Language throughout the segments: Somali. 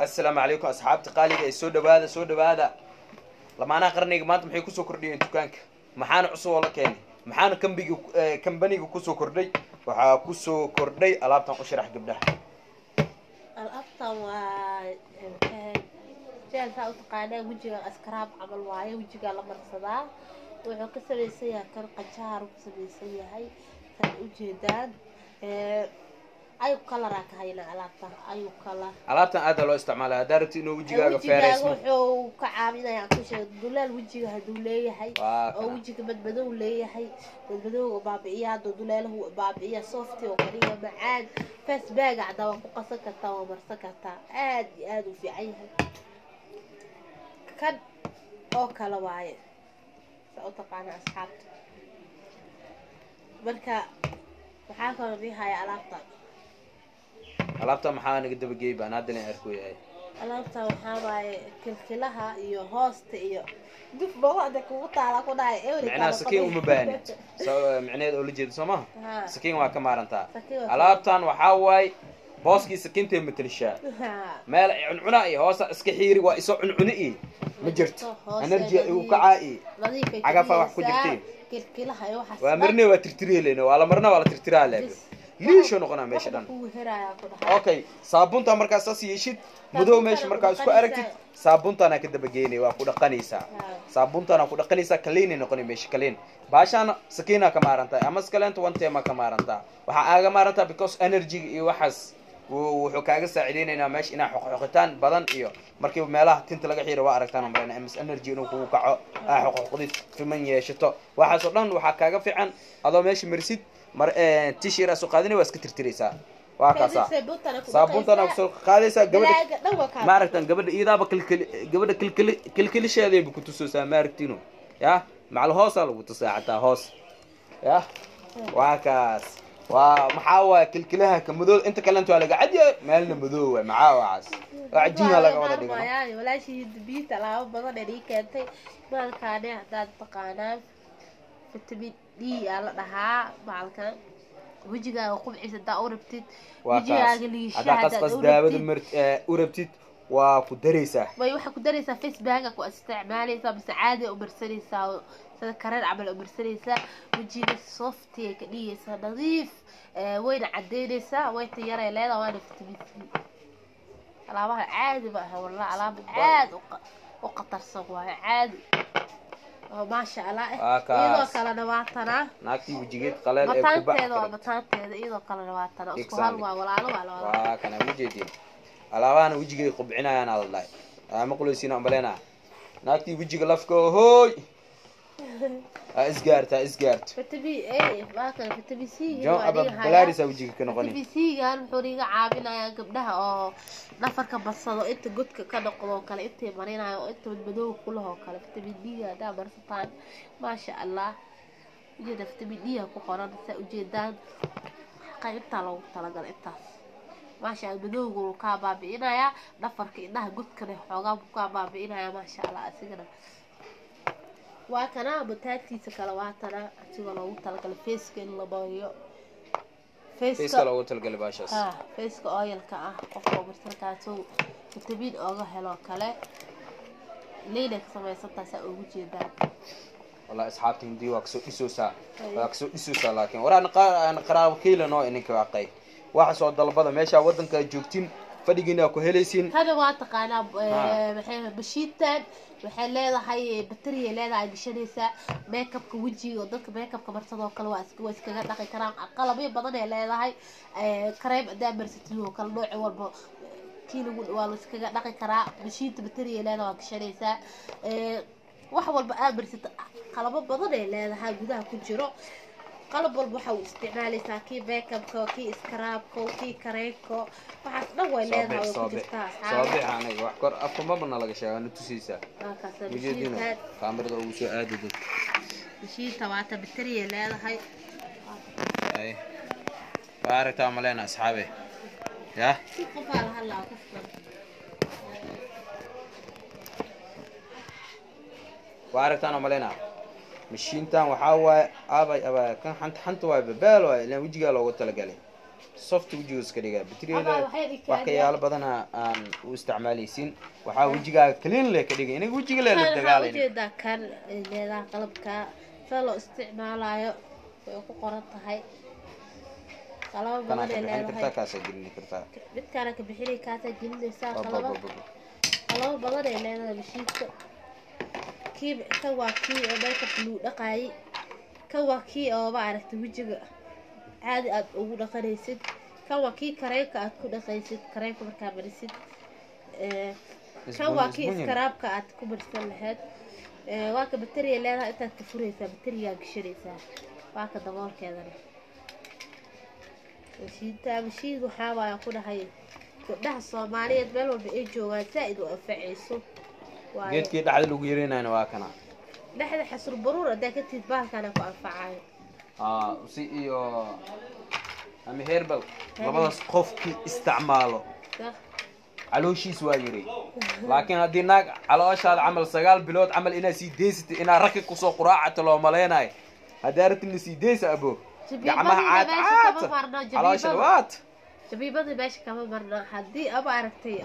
السلام عليكم أصحابتي قالي سو دوادا لما أنا قرني ما أنتم حيكون سو كردي أنتو كانك محانا عصو ولا كاني محانا كمبني كوسو كردي وحاكوسو كردي ألابتان أشرح قبلها الأبطن و جال تا utaqaanaa wajiga askraab camal waaye wajiga la marsadaa wuxuu ka sameeyay kan qajaar uu sameeyay yahay tan u jeedaan ayu kala raakayna alaabtan aad loo isticmaalaa daarti inuu wajigaaga feereysmo wuxuu ka caawinayaa ku sheeg dulaal wajiga haduu leeyahay oo wajiga badbadow leeyahay badbadow baabi'iyaa dulaalahu baabi'iyaa soft oo kaliya macaan face bag cadaw ku qasan kartaa oo marsan kartaa aad iyo aad u fiican yahay kan oo kala waaye soo taqaan asxaabta marka waxa kala riixay alaabta maxaa naga daba geey baan hadda aan arko yahay alaabta waxa waaye kilkilaha iyo hoosta iyo duf bawada ku taala ku dhaay macna sakiin uma baahnid soo macneed oo la jeedo Soomaa sakiin waa ka maarantaa alaabtan waxa waaye booski sakiinta matalisha meel cuncuna iyo hoosa iska xiiri waa isoo cuncuna ma jirto energy uu ka caay agafa wax ku jirtay kilkilaha iyo waxa waa marne waa tirtireelena waa la marna waa la tirtiraa leeb liisho noqona meesha dhan okay saabunta markaas asiishid mudow meesha markaas isku aragtid saabuntaana ka daba geeyay waa ku dhaqanaysa saabuntaana ku dhaqanaysa kaleena noqon meesha kaleen baashana sakiina ka maaranta ama skaleenta one tema ka maaranta waxa aaga maaranta because energy iyo waxas wuxuu kaaga saacideynaa meesha ina xoqoqitaan badan iyo markii meelaha tinta laga xiiro waa aragtaan marna ms energy inuu ku kaco xoqoqdid fiman yeeshato waxa soo dhan waxa kaaga fiican adoo meesha marsid mar tishira soo qaadinay waa iska tirtiraysaa waa kaasa saabuntana soo qaadaysaa gabadha ma aragtaan gabadha iidaaba kilkilisheeday ku tusoosaa ma aragtino ya macal hoosa lagu tusaacataa hoos ya waa kaas waa maxaa waa kilkilaha ka madow inta kale inta laga cadiyo meelna madow waa maxaa waas waajina laga wada dhigo walaashi dibita laabo badan ay keentay maalkaane hadaad taqaanaan vitamin D ala dhahaa maalkan wajigaaga qubciisa daa u rabtid wajigaaga liishaada qas daawada u rabtid waa ku dareysaa way waxa ku dareysaa Facebook ku isticmaalaysaa bis caadi u barsanaysaa sida kareen camal u barsanaysaa wajiga soft ee ka dhigaysaa nadiif wayna cadeynaysaa way tayarey leedahay waa vitamin C alaabaha caadi ma aha wallahi alaab aad u qatarsan waa caadi ما شاء الله إذا كلا نواتنا ناكتي وجيت قلال بطانتي إذا كلا نواتنا أسكوها ولا كان وجيتي ألاوان وجيت قبعنا أنا الله ما قولوا سينا أمبلنا ناكتي وجيت لفكو هوي إسقارت فتبي إيه ما كان فتبي سي جو أبا بلاريس وجيت كنا غني فتبي سي كان حريقة عابنا يا قبلها أو نفرك بصلوا أنت قدك كنا قلوا كلا أنت مرينا أنت بدو كلها كلا فتبي دي ده مرسطان ما شاء الله جد فتبي دي كقران سأجدان قيمتها لو تلاقى أنت ما شاء الله بدو كابا بينا يا نفرك إنها قد كنا حقاب كابا بينا يا ما شاء الله أسيقنا وكنا بتاعتي سكالواتنا أتيجي لو تلقى الفيسك اللي بايو فيسك لو تلقى الباشاس فيسك أيل كا قفوا برتكاتو كتبين أجا هلا كلا ليلة سماي ستة سأوجي جدا والله أصحابي دي وكسو إسوسا لكن ورانا قرا وكيل نوع إنك واقعي واحد صوت ضلبة ماشى ودن كجوكتين فديجينا كهليسين هذا واثق أنا بشيتان waxay leedahay batteriya leedahay bishanaysa makeup ka wajiga dadka makeup ka marsado kala waa iskaga dhaqi karaan qalabyo badan ay leedahay cream adaa marsatid oo kala nooc walba kiilagu waa la iskaga dhaqi karaa bishiinta batteriya leedahay waa bishanaysa wax walba aad marsatid qalabo badan ay leedahay gudaha ku jiro qalab walba waxa uu isticmaalaysaa kii makeup-ka kii scrub-ka kii kareeko waxaas dhan way leedahay oo ku jirta صابع aniga wax kor afka ma bana laga sheegaa nutusaysa kaamirada ugu soo aadid bishiinta waata batteriya leedahay ay baaragta malena asxaabe ya qof ala halla qofka baaragta malena مشينتان waxaa waay abay kan xanta waay babaal waay ilaa wajiga loogu tala galay soft wejiga iska dhigaa bateriga wax ka yaalo badana aan u isticmaalaysin waxaa wejigaaga clean leh ka dhigay inaga wejiga leh la dagaalayna ujeedaa kan leedaha qalabka sida loo isticmaalayo way ku qoran tahay qalab badan ee leedahay kaasa gelin kartaa midkaana ka bixinay kaasa gelinaysaa qalab badan ee leedahay mashiinka kan waa kii oo makeup lagu dhaqaayay kan waa kii oo maaragtay wejiga caadi aad ugu dhaqanaysid kan waa kii kareenka aad ku dhaqaysid kareenka markaa marisid kan waa kii iskaraabka aad ku marsan lahayd waa ka bateriya leedahay intaad ka furaysaa bateriyaa gashanaysaa waa ka daboolkeedana mashiin waxaa waaya ku dhahay gabdhaha Soomaaliyeed meel walba ay joogaan zaaid u anfacayso geedkii dhaxda lagu yareynayna waa kana dhaxda xasur baruur adaa ka tiid baalkana ku anfacayo si iyo ama herbal labadaas qofkii isticmaalo calooshiis waa yiri laakiin haddii naag calooshaada camal 9 bilood camal inaa sii deysatay inaa raki kusoo quraacato loo maleynayo haddii aragtini sii deysa abo gacmaha caad calooshaada waat جبيبات باش كمان مرنا حدي أبا عرفتي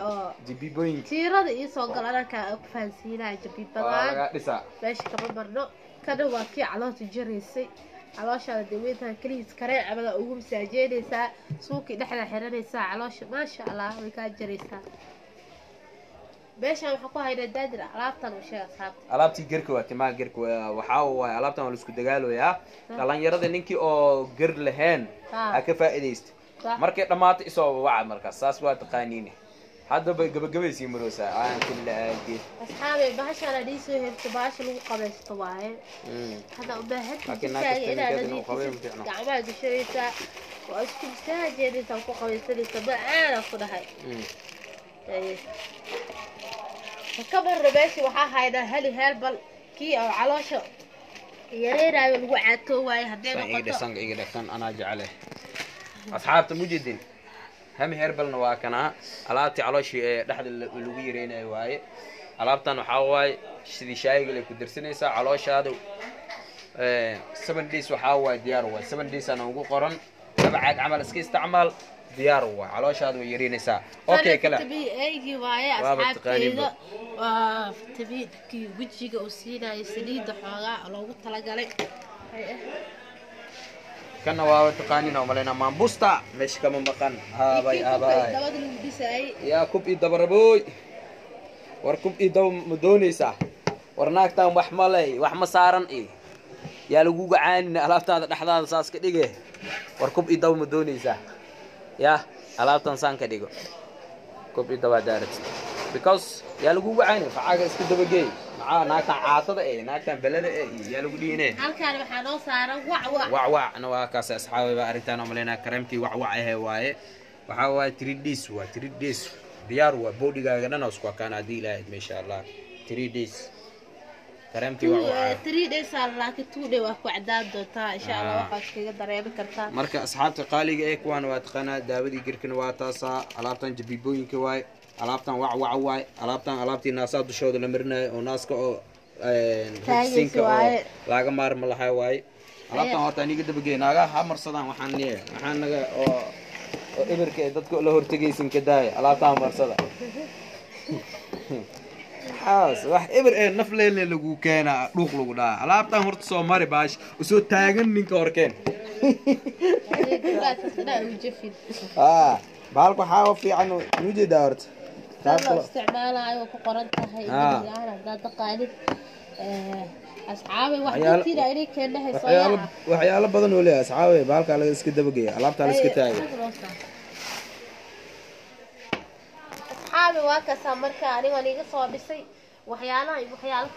جبيبين تيرا دي إيسو قال أنا كفانسينا جبيبات باش كمان مرنا كانوا واقعي على تجريسي على شان دويتها كليس كريع عمل أقوم ساجيني سا سوقي نحن حراني سا على ما شاء الله وكان جريسا باش أنا حقوها هنا دادر علابتنا وشيء أصحاب علابتي جركو واتما جركو وحاو علابتنا والسكو دقالو يا لان يرد نينكي أو جر لهن أكفا إديست markay dhamaato isoo waca markaas saas waa taqaaniine hadda bay gabagabaysi maroosa aan killa aadi asxaabe bahashana dhiisoo heerto baasha lagu qabaysto waaye hada u baahan tahay inaad gacmaha gashaysa waa isku saajeedinta ku qabaysanaysa bacaan ku dhahay kabar rabeeshi waxa hayda hali herbal kii oo caloosha yareerayo lagu caato waaye hadee noqoto iga dhaqan ana jecel أصحابته مجدين هم هربلنا واكنا علابتي علاشي دحد لوgu yareynay waaye alaabtan waxa waay sidii shayga la ku dirsanaysa caloosha hada 7 days waxa waay diyaar waay 7 days ana ugu qoran tabcaad amal iska isticmaal diyaar waay caloosha hada way yareynaysa okay kala tabi aygi waaye asxaabtayda waa tabi ki wajiga oo siinay saliida xoogaa loogu talagalay كنا واو تقانينا وملينا مامبوستا مش كمان بقن باي يا كوب إيدا بوي وركوب إيدا مدونيسا ورناك تام وحملي وحما صارن إيه يا لجوج عين ألافت هذا أحد ساس كديجه وركوب إيدا مدونيسا يا ألافت إنسان كديجه كوب إيدا بدارت because يا لجوج عين فعاجة إسكت بجي ناكن عاطدة إيه ناكن بلد إيه يا لقدينه هل كان بحنو صار وع أنا وكاس أصحابي بقريتنا ملينا كرمتي وع إيه واي وحاول تريديس وتريديس ديار وبودي جانا نسقى كان عدي لا ما شاء الله تريديس كرمتي وع تريديس على كتودي وقعدات دوتا إن شاء الله وقت كذا دريب كرتا مركز أصحاب قالي إيه كوان واتقنا داودي جركن واتاسا علابتن جبيبوين كواي alaabtan wac waay alaabtii naasaad dushooda la marinayo oo naaska oo sinka oo laga maarmo lahay waay alaabtan horta aniga dabagay naaga ha marsadaan waxaan leeyahay waxaan naga oo eberka dadka la hortagaysan ka daay alaabtan marsada xaas wax eber ee naf leeyahay lagu keena dhuuq lagu dhaa alaabtan horta soo mari baash soo taagan ninka horkeen baalku xaawo fiican nujida horta استعمالها وقرنتها هي أنا ذات قاعدة أصحابي واحد كتير إليك كأنها صياعة وحياة بدن ولا أصحابي بالك على إسكت دبقية علبت على إسكت تاعي أصحابي واكسر مركا أنا ونيجي صوابسي وحيانا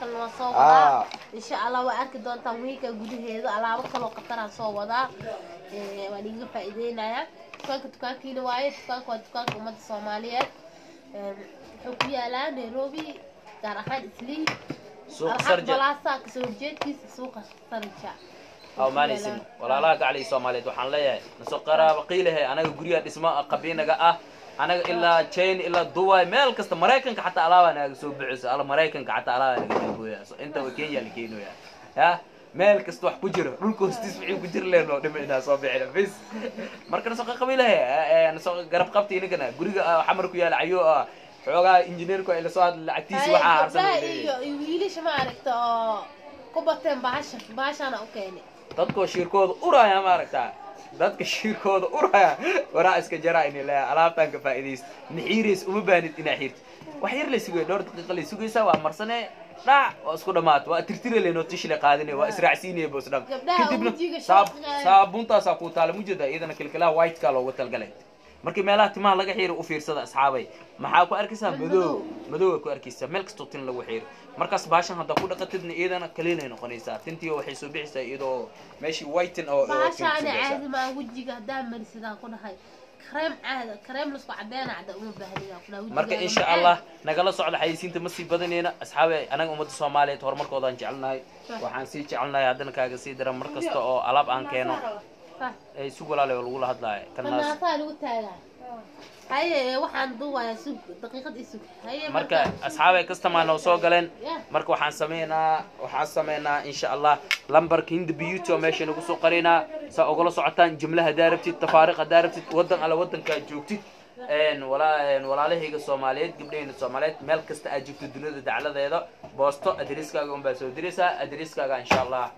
كلنا صوابا إن شاء الله وأركض دون تمويك جودي هذا على وقت الوقت صوابا ونيجي فائدين يا تكان كيلو وايد تكان أمد الصوماليات حكوية لا نيروبي كارحان إسلي سوق سرجة بلاصة كسر جيت كيس سوق سرجة أو ما نسمع ولا لا قاعد الصومالي توحن ليه نسوق قرا بقيله أنا جوريا اسمه قبينا جاء أنا إلا تشين إلا دواء مال كست مريكن حتى علاوة أنا سوق بعز على مريكن حتى علاوة أنا جيبويا أنت وكينيا اللي كينو يا meel kasta wax ku jiro dhulka hoostiis wixii ku jir leen oo dhimayna soo bixina bis marka soo qabiilahay soo garab qabtay inagana guriga xamar ku yaal ayo xoogaa injineerku ay la soo hadla lacagtiisa waxa harsan iyo wiilasha ma aragta oo ku bateen baashana u keenay dadku shirkooda uraya ma aragtaa dadka shirkooda uraya waraa iska jaraa in la alaabtan ka faa'iideyst nixiiris uma baanid ina xiirto wax yar la sugay dhowr daqiiqo la sugaysa waa marsane dhac waa isku dhamaat waa tirtire leeno tishile qaadinay waa israacsiinay boos dham kadibna saabuntaas ku taala mujada iyadana kilkala white ka loogu talgalay markii meelaha timaha laga xiiro u fiirsada asxaabay maxaa ku arkaysaa madow ku arkaysaa meel kasto tin lagu xiiro markaas baashan hadda ku dhaqatidna iyadana kaliinay noqonaysaa tintii waxay soo bixisay iyadoo meeshii whiten oo baashan caadi ma wajiga hadaa marsidaa ku dhahay كريم لسه عبينا عدا marka insha Allah nagala socdo xayisiinta ma sii badanayna asxaabe anaga umada Soomaaliyeed horumarkooda aan jecelnahay waxaan sii jecelnahay hadana kaaga sii dira mar kasta oo alaab aan keeno ay suuq walaalo lagu la hadlaayo kana lagu taagaa haye waxaan duwaya suuq daqiiqad isug haye marka asxaabe customer noo soo galeen marka waxaan sameeynaa insha Allah lambarka Hind Beauty oo meesha nagu soo qareena sa ogala socotaan jumlaha daarabtid tafaariqa daarabtid wadan ala wadanka joogtid walaalahayga Soomaaliyeed gabdhayna Soomaaliyeed meel kasta aad joogto dunida dacaladeeda boosto adreskaaga un baa soo diraysaa adreskaaga insha Allah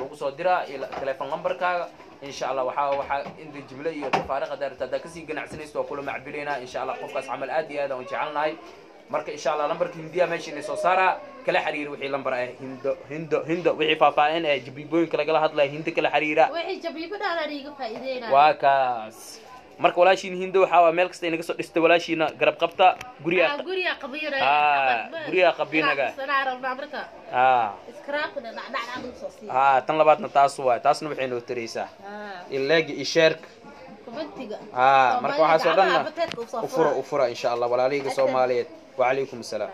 ugu soo dira ila telefoon lambarkaaga insha Allah waxa inta jumla iyo tafaariqa daarabtid ka sii ganacsanaysto kula macbileena insha Allah qofkaas amal aad iyo aad aan jecelnahay marka insha Allah lambarka hindiya meesha inay soo saara kala xiriir wixii lambar ah hindo wixii faafaahin ee jabibooyinka laga hadlay hinda kala xiriira wixii jabibada ariga faa'iideena waa kaas marka walaashiin hindo waxa meel kasta inaga soo dhistay walaashiina garab qabta guriga qabiinaga iskaraabna dhacdhacda soo sii tan labaadna taasna waxay noo taraysaa ileegi isheerka kumentiga marka waxa soo dhan u fura insha Allah walaalihii Soomaaliyeed wa alaykum asalaam